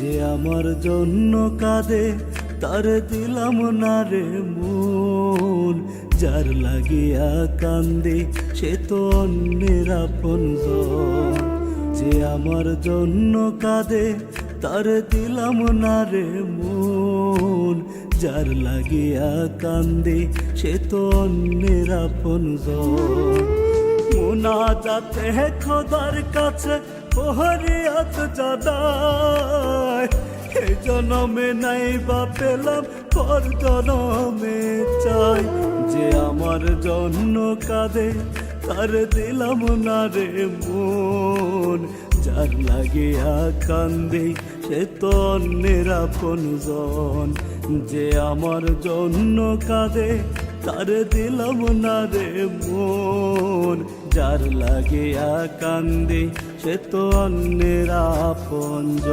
যে আমার জন্য কাঁদে তার দিলাম না রে মন, যার লাগিয়া কান্দে সে তো অন্যের আপনজন। যে আমার জন্য কাঁদে তার দিলাম না রে মন, যার লাগিয়া কান্দে সে তো অন্যের আপনজন। মুনাজাতে খোদার কাছে ফরিয়াদ জানাই, এই জনমে নাই বা পেলাম পর জনমে চাই। যে আমার জন্য কাঁদে তার দিলাম না রে মন, যার লাগিয়া কান্দে সে তো অন্যের আপনজন। যে আমার জন্য কাঁদে তার দিলাম না রে মন, যার লাগিয়া কান্দে সে তো অন্যের আপনজন।